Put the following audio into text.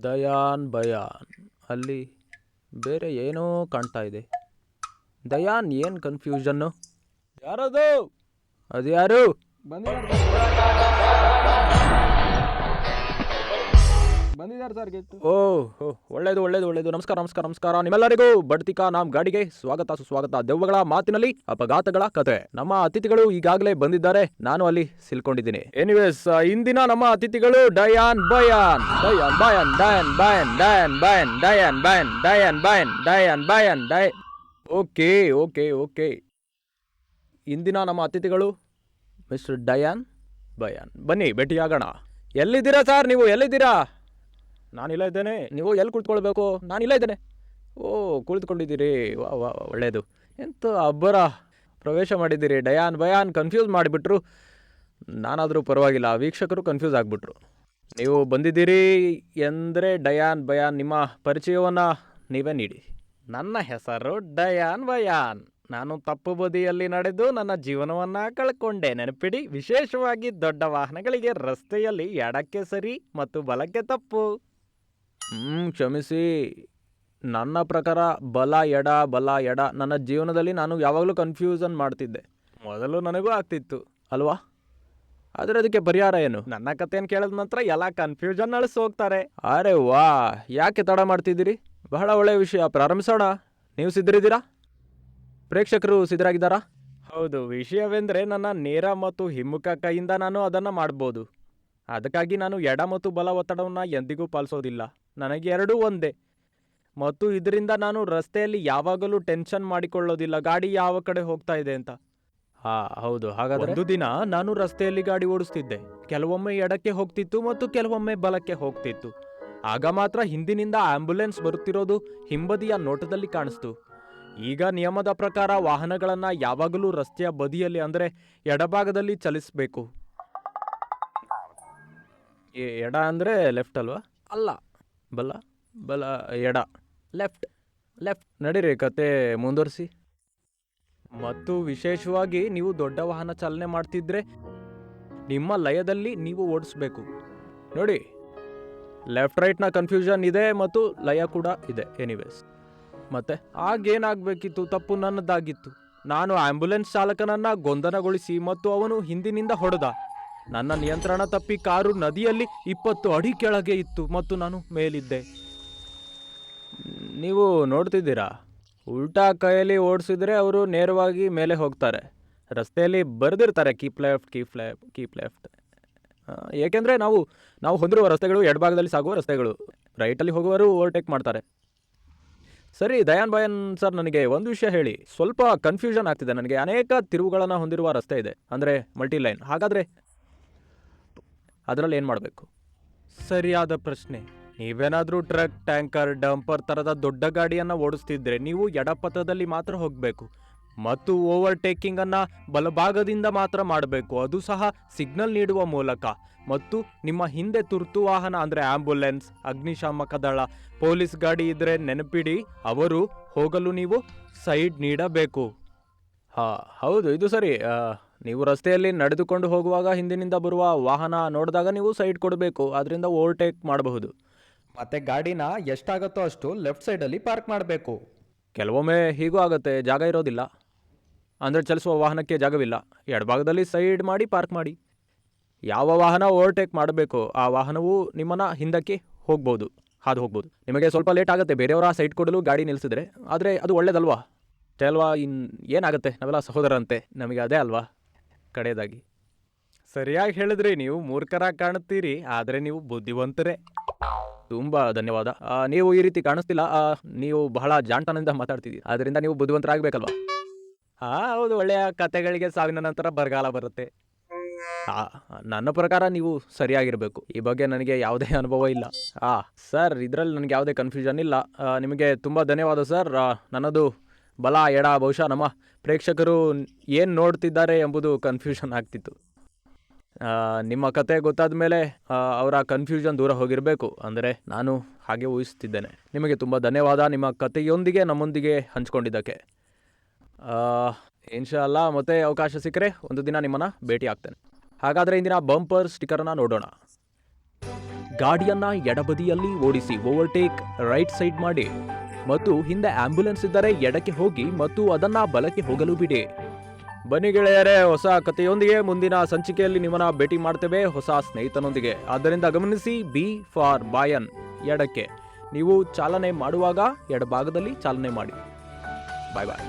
ದಯಾನ್ ಬಯಾನ್ ಅಲ್ಲಿ ಬೇರೆ ಏನೋ ಕಾಣ್ತಾ ಇದೆ. ದಯಾನ್ ಏನು ಕನ್ಫ್ಯೂಷನ್ನು? ಯಾರದು? ಅದು ಯಾರು? ಬಂದಿದ್ದಾರೆ ಸರ್ ಗೆಟ್ಟು. ಓಹ್ ಒಳ್ಳೇದು ಒಳ್ಳೇದು ಒಳ್ಳೇದು. ನಮಸ್ಕಾರ ನಮಸ್ಕಾರ ನಮಸ್ಕಾರ ನಿಮ್ಮೆಲ್ಲರಿಗೂ ಬಡ್ತಿಕಾ ನಾಮ್ ಗಾಡಿಗೆ ಸ್ವಾಗತ ಸುಸ್ವಾಗತ. ದೆವ್ವಗಳ ಮಾತಿನಲ್ಲಿ ಅಪಘಾತಗಳ ಕತೆ. ನಮ್ಮ ಅತಿಥಿಗಳು ಈಗಾಗಲೇ ಬಂದಿದ್ದಾರೆ, ನಾನು ಅಲ್ಲಿ ಸಿಲ್ಕೊಂಡಿದ್ದೀನಿ. ಎನಿವೇಸ್, ಇಂದಿನ ನಮ್ಮ ಅತಿಥಿಗಳು ಡಯಾನ್ ಬಯಾನ್. ಡಯಾನ್ ಬಯಾನ್ ಡಯಾನ್ ಬಯಾನ್ ಡಯಾನ್ ಬಯಾನ್ ಡಯಾನ್ ಬಯಾನ್ ಡಯಾನ್ ಬಯಾನ್ ಡಯಾನ್ ಬಯಾನ್ ಡಯ ಓಕೆ ಓಕೆ ಓಕೆ. ಇಂದಿನ ನಮ್ಮ ಅತಿಥಿಗಳು ಮಿಸ್ಟರ್ ಡಯಾನ್ ಬಯಾನ್. ಬನ್ನಿ ಭೇಟಿಯಾಗೋಣ. ಎಲ್ಲಿದ್ದೀರಾ ಸರ್ ನೀವು? ಎಲ್ಲಿದ್ದೀರಾ? ನಾನಿಲ್ಲ ಇದ್ದೇನೆ. ನೀವು ಎಲ್ಲಿ ಕುಳಿತುಕೊಳ್ಬೇಕು? ನಾನಿಲ್ಲ ಇದ್ದೇನೆ. ಓ, ಕುಳಿತುಕೊಂಡಿದ್ದೀರಿ. ವಾ ವಾ ಒಳ್ಳೆಯದು. ಎಂತ ಅಬ್ಬರ ಪ್ರವೇಶ ಮಾಡಿದ್ದೀರಿ. ಡಯಾನ್ ಬಯಾನ್ ಕನ್ಫ್ಯೂಸ್ ಮಾಡಿಬಿಟ್ರು. ನಾನಾದರೂ ಪರವಾಗಿಲ್ಲ, ವೀಕ್ಷಕರು ಕನ್ಫ್ಯೂಸ್ ಆಗಿಬಿಟ್ರು. ನೀವು ಬಂದಿದ್ದೀರಿ ಎಂದರೆ ಡಯಾನ್ ಬಯಾನ್, ನಿಮ್ಮ ಪರಿಚಯವನ್ನು ನೀವೇ ನೀಡಿ. ನನ್ನ ಹೆಸರು ಡಯಾನ್ ಬಯಾನ್. ನಾನು ತಪ್ಪು ಬದಿಯಲ್ಲಿ ನಡೆದು ನನ್ನ ಜೀವನವನ್ನು ಕಳ್ಕೊಂಡೆ, ನೆನಪಿಡಿ. ವಿಶೇಷವಾಗಿ ದೊಡ್ಡ ವಾಹನಗಳಿಗೆ ರಸ್ತೆಯಲ್ಲಿ ಎಡಕ್ಕೆ ಸರಿ ಮತ್ತು ಬಲಕ್ಕೆ ತಪ್ಪು. ಕ್ಷಮಿಸಿ, ನನ್ನ ಪ್ರಕಾರ ಬಲ ಎಡ ನನ್ನ ಜೀವನದಲ್ಲಿ ನಾನು ಯಾವಾಗಲೂ ಕನ್ಫ್ಯೂಷನ್ ಮಾಡ್ತಿದ್ದೆ. ಮೊದಲು ನನಗೂ ಆಗ್ತಿತ್ತು ಅಲ್ವಾ? ಆದರೆ ಅದಕ್ಕೆ ಪರಿಹಾರ ಏನು? ನನ್ನ ಕಥೆಯನ್ನು ಕೇಳಿದ ನಂತರ ಎಲ್ಲ ಕನ್ಫ್ಯೂಷನ್ ಅಳಿಸೋಗ್ತಾರೆ. ಅರೆ ವಾ, ಯಾಕೆ ತಡ ಮಾಡ್ತಿದ್ದೀರಿ? ಬಹಳ ಒಳ್ಳೆಯ ವಿಷಯ, ಪ್ರಾರಂಭಿಸೋಣ. ನೀವು ಸಿದ್ಧರಿದ್ದೀರಾ? ಪ್ರೇಕ್ಷಕರು ಸಿದ್ಧರಾಗಿದ್ದಾರಾ? ಹೌದು. ವಿಷಯವೆಂದರೆ ನನ್ನ ನೇರ ಮತ್ತು ಹಿಮ್ಮುಖ ಕೈಯಿಂದ ನಾನು ಅದನ್ನು ಮಾಡ್ಬೋದು. ಅದಕ್ಕಾಗಿ ನಾನು ಎಡ ಮತ್ತು ಬಲ ಒತ್ತಡವನ್ನು ಎಂದಿಗೂ ಪಾಲಿಸೋದಿಲ್ಲ. ನನಗೆ ಎರಡೂ ಒಂದೇ. ಮತ್ತು ಇದರಿಂದ ನಾನು ರಸ್ತೆಯಲ್ಲಿ ಯಾವಾಗಲೂ ಟೆನ್ಷನ್ ಮಾಡಿಕೊಳ್ಳೋದಿಲ್ಲ ಗಾಡಿ ಯಾವ ಕಡೆ ಹೋಗ್ತಾ ಇದೆ ಅಂತ. ಹೌದು. ಹಾಗಾದ್ರೆ ಒಂದು ದಿನ ನಾನು ರಸ್ತೆಯಲ್ಲಿ ಗಾಡಿ ಓಡಿಸ್ತಿದ್ದೆ. ಕೆಲವೊಮ್ಮೆ ಎಡಕ್ಕೆ ಹೋಗ್ತಿತ್ತು ಮತ್ತು ಕೆಲವೊಮ್ಮೆ ಬಲಕ್ಕೆ ಹೋಗ್ತಿತ್ತು. ಆಗ ಮಾತ್ರ ಹಿಂದಿನಿಂದ ಆಂಬ್ಯುಲೆನ್ಸ್ ಬರುತ್ತಿರೋದು ಹಿಂಬದಿಯ ನೋಟದಲ್ಲಿ ಕಾಣಿಸ್ತು. ಈಗ ನಿಯಮದ ಪ್ರಕಾರ ವಾಹನಗಳನ್ನು ಯಾವಾಗಲೂ ರಸ್ತೆಯ ಬದಿಯಲ್ಲಿ ಅಂದರೆ ಎಡಭಾಗದಲ್ಲಿ ಚಲಿಸಬೇಕು. ಎಡ ಅಂದರೆ ಲೆಫ್ಟ್ ಅಲ್ವಾ? ಅಲ್ಲ, ಬಲ ಬಲ ಎಡ ಲೆಫ್ಟ್ ಲೆಫ್ಟ್. ನಡೀರಿ, ಕತೆ ಮುಂದುವರಿಸಿ. ಮತ್ತು ವಿಶೇಷವಾಗಿ ನೀವು ದೊಡ್ಡ ವಾಹನ ಚಾಲನೆ ಮಾಡ್ತಿದ್ರೆ ನಿಮ್ಮ ಲಯದಲ್ಲಿ ನೀವು ಓಡಿಸ್ಬೇಕು. ನೋಡಿ, ಲೆಫ್ಟ್ ರೈಟ್ನ ಕನ್ಫ್ಯೂಷನ್ ಇದೆ ಮತ್ತು ಲಯ ಕೂಡ ಇದೆ. ಎನಿವೇಸ್, ಮತ್ತೆ ಆಗೇನಾಗಬೇಕಿತ್ತು? ತಪ್ಪು ನನ್ನದಾಗಿತ್ತು. ನಾನು ಆಂಬ್ಯುಲೆನ್ಸ್ ಚಾಲಕನನ್ನು ಗೊಂದಲಗೊಳಿಸಿ ಮತ್ತು ಅವನು ಹಿಂದಿನಿಂದ ಹೊಡೆದ. ನನ್ನ ನಿಯಂತ್ರಣ ತಪ್ಪಿ ಕಾರು ನದಿಯಲ್ಲಿ 20 ಅಡಿ ಕೆಳಗೆ ಇತ್ತು ಮತ್ತು ನಾನು ಮೇಲಿದ್ದೆ. ನೀವು ನೋಡ್ತಿದ್ದೀರಾ, ಉಲ್ಟಾ ಕೈಯಲ್ಲಿ ಓಡಿಸಿದ್ರೆ ಅವರು ನೇರವಾಗಿ ಮೇಲೆ ಹೋಗ್ತಾರೆ. ರಸ್ತೆಯಲ್ಲಿ ಬರೆದಿರ್ತಾರೆ keep left keep left keep left. ಏಕೆಂದರೆ ನಾವು ಹೊಂದಿರುವ ರಸ್ತೆಗಳು ಎಡಭಾಗದಲ್ಲಿ ಸಾಗುವ ರಸ್ತೆಗಳು. ರೈಟಲ್ಲಿ ಹೋಗುವವರು ಓವರ್ಟೇಕ್ ಮಾಡ್ತಾರೆ. ಸರಿ ದಯಾನ್ ಬಯಾನ್ ಸರ್, ನನಗೆ ಒಂದು ವಿಷಯ ಹೇಳಿ. ಸ್ವಲ್ಪ ಕನ್ಫ್ಯೂಷನ್ ಆಗ್ತಿದೆ ನನಗೆ. ಅನೇಕ ತಿರುವುಗಳನ್ನು ಹೊಂದಿರುವ ರಸ್ತೆ ಇದೆ, ಅಂದರೆ ಮಲ್ಟಿ ಲೈನ್. ಹಾಗಾದರೆ ಅದರಲ್ಲಿ ಏನು ಮಾಡಬೇಕು? ಸರಿಯಾದ ಪ್ರಶ್ನೆ. ನೀವೇನಾದರೂ ಟ್ರಕ್, ಟ್ಯಾಂಕರ್, ಡಂಪರ್ ಥರದ ದೊಡ್ಡ ಗಾಡಿಯನ್ನು ಓಡಿಸ್ತಿದ್ರೆ ನೀವು ಎಡಪಥದಲ್ಲಿ ಮಾತ್ರ ಹೋಗಬೇಕು ಮತ್ತು ಓವರ್ಟೇಕಿಂಗನ್ನು ಬಲಭಾಗದಿಂದ ಮಾತ್ರ ಮಾಡಬೇಕು, ಅದು ಸಹ ಸಿಗ್ನಲ್ ನೀಡುವ ಮೂಲಕ. ಮತ್ತು ನಿಮ್ಮ ಹಿಂದೆ ತುರ್ತು ವಾಹನ ಅಂದರೆ ಆಂಬ್ಯುಲೆನ್ಸ್, ಅಗ್ನಿಶಾಮಕ ದಳ, ಪೊಲೀಸ್ ಗಾಡಿ ಇದ್ದರೆ ನೆನಪಿಡಿ, ಅವರು ಹೋಗಲು ನೀವು ಸೈಡ್ ನೀಡಬೇಕು. ಹೌದು, ಇದು ಸರಿ. ನೀವು ರಸ್ತೆಯಲ್ಲಿ ನಡೆದುಕೊಂಡು ಹೋಗುವಾಗ ಹಿಂದಿನಿಂದ ಬರುವ ವಾಹನ ನೋಡಿದಾಗ ನೀವು ಸೈಡ್ ಕೊಡಬೇಕು, ಅದರಿಂದ ಓವರ್ಟೇಕ್ ಮಾಡಬಹುದು. ಮತ್ತು ಗಾಡಿನ ಎಷ್ಟಾಗುತ್ತೋ ಅಷ್ಟು ಲೆಫ್ಟ್ ಸೈಡಲ್ಲಿ ಪಾರ್ಕ್ ಮಾಡಬೇಕು. ಕೆಲವೊಮ್ಮೆ ಹೀಗೂ ಆಗುತ್ತೆ, ಜಾಗ ಇರೋದಿಲ್ಲ, ಅಂದರೆ ಚಲಿಸುವ ವಾಹನಕ್ಕೆ ಜಾಗವಿಲ್ಲ. ಎಡಭಾಗದಲ್ಲಿ ಸೈಡ್ ಮಾಡಿ ಪಾರ್ಕ್ ಮಾಡಿ. ಯಾವ ವಾಹನ ಓವರ್ಟೇಕ್ ಮಾಡಬೇಕು ಆ ವಾಹನವು ನಿಮ್ಮನ್ನು ಹಿಂದಕ್ಕೆ ಹೋಗ್ಬೋದು, ಹಾದು ಹೋಗ್ಬೋದು. ನಿಮಗೆ ಸ್ವಲ್ಪ ಲೇಟ್ ಆಗುತ್ತೆ ಬೇರೆಯವರ ಸೈಡ್ ಕೊಡಲು ಗಾಡಿ ನಿಲ್ಲಿಸಿದ್ರೆ, ಆದರೆ ಅದು ಒಳ್ಳೇದಲ್ವಾ? ಅಲ್ವಾ? ಏನಾಗುತ್ತೆ, ನಾವೆಲ್ಲ ಸಹೋದರಂತೆ, ನಮಗೆ ಅದೇ ಅಲ್ವಾ ಕಡೆಯದಾಗಿ. ಸರಿಯಾಗಿ ಹೇಳಿದ್ರಿ. ನೀವು ಮೂರ್ಖರಾಗಿ ಕಾಣುತ್ತೀರಿ, ಆದರೆ ನೀವು ಬುದ್ಧಿವಂತರೇ. ತುಂಬ ಧನ್ಯವಾದ. ನೀವು ಈ ರೀತಿ ಕಾಣಿಸ್ತಿಲ್ಲ, ನೀವು ಬಹಳ ಜಾಣತನದಿಂದ ಮಾತಾಡ್ತಿದ್ದೀರಿ, ಆದ್ದರಿಂದ ನೀವು ಬುದ್ಧಿವಂತರಾಗಬೇಕಲ್ವಾ? ಹೌದು. ಒಳ್ಳೆಯ ಕತೆಗಳಿಗೆ ಸಾವಿನ ನಂತರ ಬರಗಾಲ ಬರುತ್ತೆ. ನನ್ನ ಪ್ರಕಾರ ನೀವು ಸರಿಯಾಗಿರಬೇಕು. ಈ ಬಗ್ಗೆ ನನಗೆ ಯಾವುದೇ ಅನುಭವ ಇಲ್ಲ. ಸರ್, ಇದರಲ್ಲಿ ನನಗೆ ಯಾವುದೇ ಕನ್ಫ್ಯೂಷನ್ ಇಲ್ಲ. ನಿಮಗೆ ತುಂಬ ಧನ್ಯವಾದ ಸರ್. ನನ್ನದು ಬಲ ಎಡ, ಬಹುಶಃ ನಮ್ಮ ಪ್ರೇಕ್ಷಕರು ಏನು ನೋಡ್ತಿದ್ದಾರೆ ಎಂಬುದು ಕನ್ಫ್ಯೂಷನ್ ಆಗ್ತಿತ್ತು. ನಿಮ್ಮ ಕತೆ ಗೊತ್ತಾದ ಮೇಲೆ ಅವರ ಕನ್ಫ್ಯೂಷನ್ ದೂರ ಹೋಗಿರಬೇಕು, ಅಂದರೆ ನಾನು ಹಾಗೆ ಊಹಿಸ್ತಿದ್ದೇನೆ. ನಿಮಗೆ ತುಂಬ ಧನ್ಯವಾದ ನಿಮ್ಮ ಕತೆಯೊಂದಿಗೆ ನಮ್ಮೊಂದಿಗೆ ಹಂಚ್ಕೊಂಡಿದ್ದಕ್ಕೆ. ಇನ್ಶಾಅಲ್ಲಾ ಮತ್ತೆ ಅವಕಾಶ ಸಿಕ್ಕರೆ ಒಂದು ದಿನ ನಿಮ್ಮನ್ನು ಭೇಟಿ ಆಗ್ತೇನೆ. ಹಾಗಾದರೆ ಇಂದಿನ ಬಂಪರ್ ಸ್ಟಿಕ್ಕರನ್ನು ನೋಡೋಣ. ಗಾಡಿಯನ್ನ ಎಡಬದಿಯಲ್ಲಿ ಓಡಿಸಿ ಓವರ್ಟೇಕ್ ರೈಟ್ ಸೈಡ್ ಮಾಡಿ ಮತ್ತು ಹಿಂದೆ ಆಂಬ್ಯುಲೆನ್ಸ್ ಇದ್ದರೆ ಎಡಕ್ಕೆ ಹೋಗಿ ಮತ್ತು ಅದನ್ನ ಬಲಕ್ಕೆ ಹೋಗಲು ಬಿಡಿ. ಬನ್ನಿ ಗೆಳೆಯರೇ, ಹೊಸ ಕಥೆಯೊಂದಿಗೆ ಮುಂದಿನ ಸಂಚಿಕೆಯಲ್ಲಿ ನಿಮ್ಮನ್ನ ಭೇಟಿ ಮಾಡ್ತೇವೆ ಹೊಸ ಸ್ನೇಹಿತನೊಂದಿಗೆ. ಆದ್ದರಿಂದ ಗಮನಿಸಿ, ಬಿ ಫಾರ್ ಬಾಯನ್ ಎಡಕ್ಕೆ. ನೀವು ಚಾಲನೆ ಮಾಡುವಾಗ ಎಡಭಾಗದಲ್ಲಿ ಚಾಲನೆ ಮಾಡಿ. ಬಾಯ್ ಬಾಯ್.